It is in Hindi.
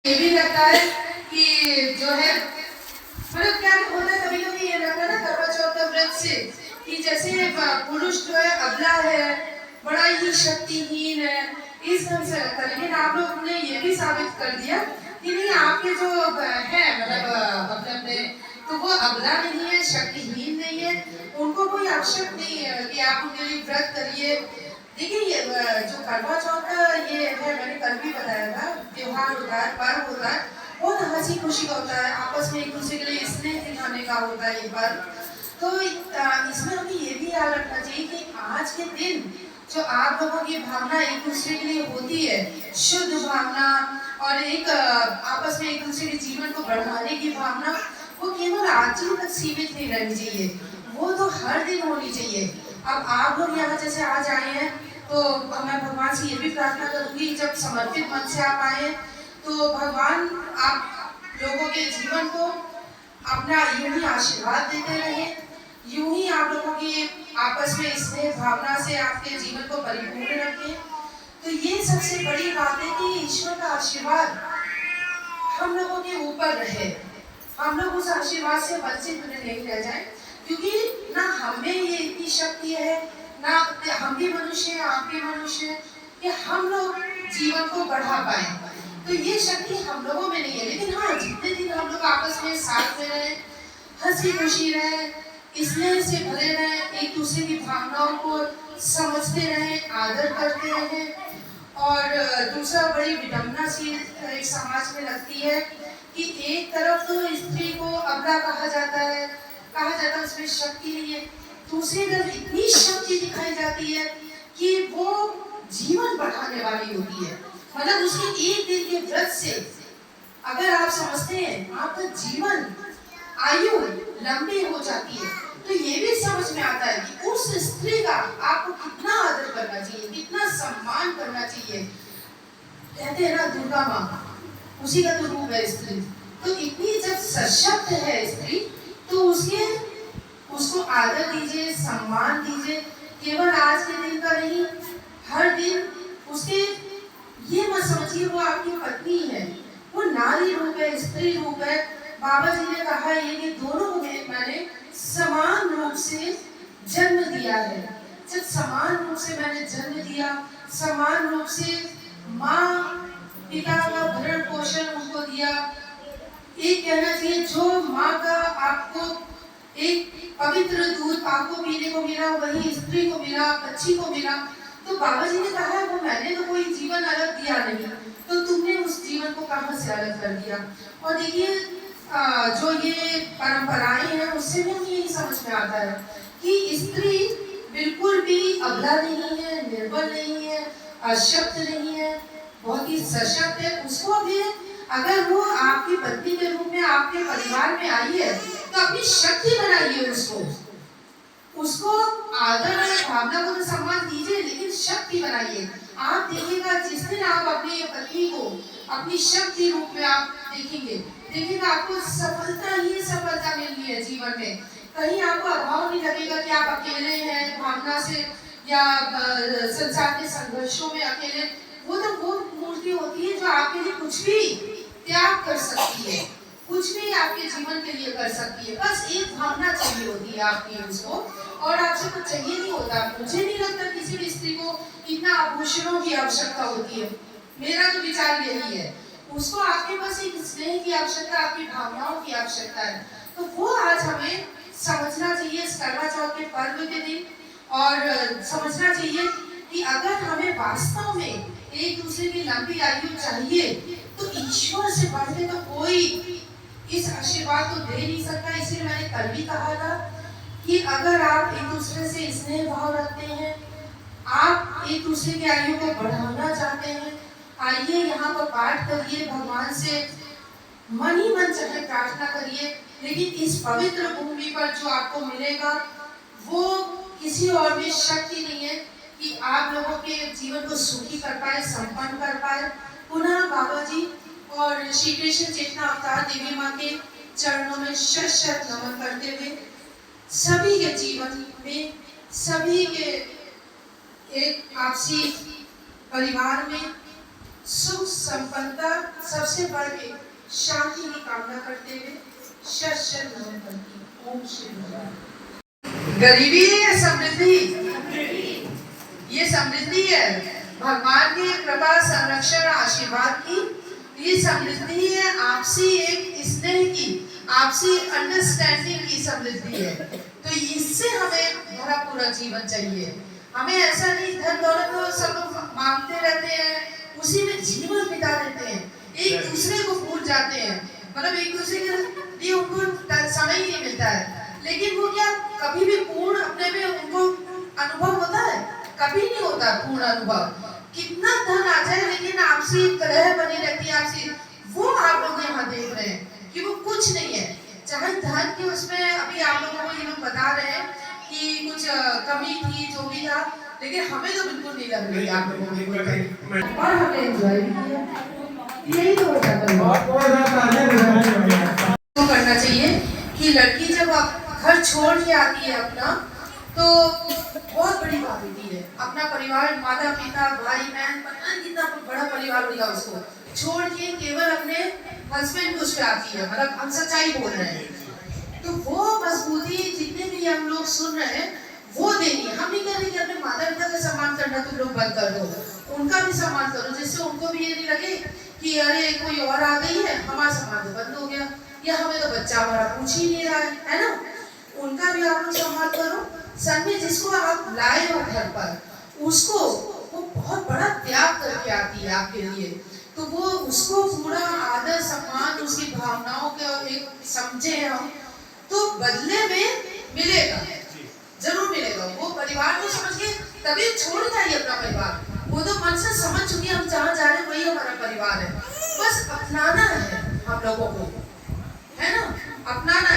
ये भी लगता है कि जो है मतलब क्या होता है, कभी कभी ये लगता है ना करवा चौथ का व्रत से कि जैसे पुरुष जो है अबला है, बड़ा ही शक्तिहीन है, इस ढंग से लगता है। लेकिन आप लोगों ने ये भी साबित कर दिया कि नहीं, आपके जो है मतलब अपने अपने, तो वो अबला नहीं है, शक्तिहीन नहीं है, उनको कोई आवश्यक नहीं है कि आप उनके लिए व्रत करिए। देखिए ये जो करवा चौथ का ये है, मैंने कल भी बताया था, त्योहार होता है, पर्व होता है, बहुत हंसी खुशी का होता है, आपस में एक दूसरे के लिए स्नेह दिखाने का होता है ये पर्व। तो इसमें हमें ये भी याद रखना चाहिए कि आज के दिन जो आप लोगों की भावना एक दूसरे के लिए होती है, शुद्ध भावना, और एक आपस में एक दूसरे के जीवन को बढ़ाने की भावना, वो केवल आज ही तक सीमित नहीं रहनी चाहिए, वो तो हर दिन होनी चाहिए। अब आप लोग यहाँ जैसे आज आए हैं, तो मैं भगवान से ये भी प्रार्थना करूंगी, जब समर्पित मन से आप आए तो भगवान आप लोगों के जीवन को अपना यूं ही आशीर्वाद देते रहे, यूं ही आप लोगों की आपस में स्नेह भावना से आपके जीवन को परिपूर्ण रखें। तो ये सबसे बड़ी बात है कि ईश्वर का आशीर्वाद हम लोगों के ऊपर रहे, हम लोग उस आशीर्वाद से वंचित नहीं रह जाए, क्योंकि ना हमें ये इतनी शक्ति है, ना हम भी मनुष्य हैं, आप भी मनुष्य हैं, कि हम लोग जीवन को बढ़ा पाए। तो ये शक्ति हम लोगों में नहीं है। लेकिन हाँ, जितने दिन हम लोग आपस में साथ में रहे, हंसी खुशी रहे, स्नेह से भरे रहे, एक दूसरे की भावनाओं को समझते रहे, आदर करते रहे। और दूसरा बड़ी विडंबना सी एक समाज में लगती है कि एक तरफ तो स्त्री को अबला कहा जाता है, उसमें शक्ति नहीं है, दूसरी तरफ इतनी शक्ति दिखाई जाती है कि वो जीवन बढ़ाने वाली होती है। मतलब उसके एक दिन के व्रत से अगर आप समझते हैं आपका जीवन आयु लंबी हो जाती है, तो ये भी समझ में आता है कि उस स्त्री का आपको कितना आदर करना चाहिए, कितना सम्मान करना चाहिए। कहते हैं ना दुर्गा माँ, उसी का तो रूप है स्त्री। तो इतनी जब सशक्त है स्त्री, तो उसको आदर दीजिए, सम्मान दीजिए, केवल आज के दिन का नहीं, हर दिन। उसके ये मत समझिए वो आपकी पत्नी है, वो नारी रूप है, स्त्री रूप है। बाबा जी ने कहा ये कि दोनों को मैंने समान रूप से जन्म दिया है। जब समान रूप से मैंने जन्म दिया, समान रूप से माँ पिता का भरण पोषण उनको दिया, एक कहना चाहिए जो माँ का आपको एक पवित्र दूध आपको पीने को मिला, वही स्त्री को मिला, बच्ची को मिला। तो बाबा जी ने कहा वो मैंने तो कोई जीवन अलग दिया नहीं, तो तुमने उस जीवन को कहां से अलग कर दिया। और देखिए जो ये परंपराएं हैं उससे भी हमें यही समझ में आता है कि स्त्री बिल्कुल भी अबला नहीं है, निर्बल नहीं है, अशक्त नहीं है, बहुत ही सशक्त है। उसको भी अगर वो आपकी पत्नी के रूप में आपके परिवार में आई है, तो अपनी शक्ति बनाइए, उसको आदर और भावना को तो सम्मान दीजिए, लेकिन शक्ति बनाइए। आप देखिएगा जिस दिन आप अपनी पत्नी को अपनी शक्ति रूप में आप देखिएगा आपको सफलता ही सफलता मिलनी है जीवन में। कहीं आपको अभाव नहीं लगेगा कि आप अकेले हैं भावना से, या संसार के संघर्षों में अकेले। वो तो वो मूर्ति होती है जो आपके लिए कुछ भी त्याग कर सकती है, कुछ भी आपके जीवन के लिए कर सकती है। बस एक भावना चाहिए होती है आपकी उसको, और आपसे कुछ चाहिए नहीं होता। मुझे नहीं लगता किसी भी स्त्री को इतना आभूषणों की आवश्यकता होती है, मेरा तो विचार यही है। उसको आपके पास एक स्नेह की आवश्यकता, आपकी भावनाओं की आवश्यकता है। तो वो आज हमें समझना चाहिए इस करवा चौथ के पर्व के दिन, और समझना चाहिए कि अगर हमें वास्तव में एक दूसरे की लंबी आयु चाहिए, तो ईश्वर से बढ़ के तो कोई इस आशीर्वाद को दे नहीं सकता। इसीलिए मैंने कल भी कहा था कि अगर आप एक दूसरे से स्नेह भाव रखते हैं, आप एक दूसरे की आयु को बढ़ाना चाहते हैं, आइए यहाँ पर पाठ करिए, भगवान से मन ही मन चाहे प्रार्थना करिए। लेकिन इस पवित्र भूमि पर जो आपको मिलेगा वो किसी और में शक्ति नहीं है कि आप लोगों के जीवन को सुखी कर पाए, संपन्न कर पाए। पुनः बाबा जी और श्री कृष्ण चेतना अवतार देवी माँ के चरणों में शत शत नमन करते हुए सभी के जीवन में, सभी के एक आपसी परिवार में सुख संपन्नता सबसे बढ़ के शांति की कामना करते हुए शत नमन करती हूं। ओम श्री राम। गरीबी है समृद्धि, ये समृद्धि है भगवान की कृपा संरक्षण आशीर्वाद की, ये समृद्धि है आपसी एक स्नेह की, आपसी अंडरस्टैंडिंग की समृद्धि है। तो इससे हमें भरा पूरा जीवन चाहिए। हमें ऐसा नहीं धन दौलत को सब लोग मांगते रहते हैं, उसी में जीवन बिता देते हैं, एक दूसरे को भूल जाते हैं, मतलब एक दूसरे के लिए उनको समय ही नहीं मिलता है। लेकिन वो क्या कभी भी पूर्ण अपने में उनको अनुभव होता है? कभी नहीं होता पूर्ण अनुभव। कितना धन आ जाए लेकिन आपसी कलह बनी रहती है, आपसी वो आप लोग यहाँ देख रहे हैं कि वो कुछ नहीं है। चाहे धन की उसमें अभी आप लोगों को ये लोग बता रहे हैं कि कुछ कमी थी, जो भी था, लेकिन हमें तो बिल्कुल नहीं लग रही आप लोगों को कोई कमी, और हमने एंजॉय भी किया। यही तो होता है तो करना चाहिए कि लड़की जब घर छोड़ के आती है अपना, तो बहुत बड़ी बात होती है। अपना परिवार, माता पिता भाई बहन, पता नहीं कितना बड़ा परिवार होगा, उसको छोड़ के केवल अपने हस्बैंड को उस पे आती है। मतलब हम सच्चाई बोल रहे हैं, तो वो मजबूती जितने भी हम लोग सुन रहे हैं वो देनी है। हम नहीं कह रहे कि अपने माता पिता का सम्मान करना तुम लोग बंद कर दो, उनका भी सम्मान करो, जिससे उनको भी ये नहीं लगे कि अरे कोई और आ गई है, हमारा सम्मान तो बंद हो गया, या हमें तो बच्चा हमारा पूछ ही नहीं रहा है ना। उनका भी आप लोग सम्मान करो। संग में जिसको आप लाए हो घर पर, उसको वो बहुत बड़ा त्याग करके आती है आपके लिए, तो वो उसको पूरा आदर सम्मान, उसकी भावनाओं के एक समझे हम, तो बदले में मिलेगा, जरूर मिलेगा। वो परिवार को समझ के तभी छोड़ जाइए अपना परिवार, वो तो मन से समझ चुकी हम जहाँ जा रहे हैं वही हमारा परिवार है, बस अपनाना है हम लोगों को, है ना, अपनाना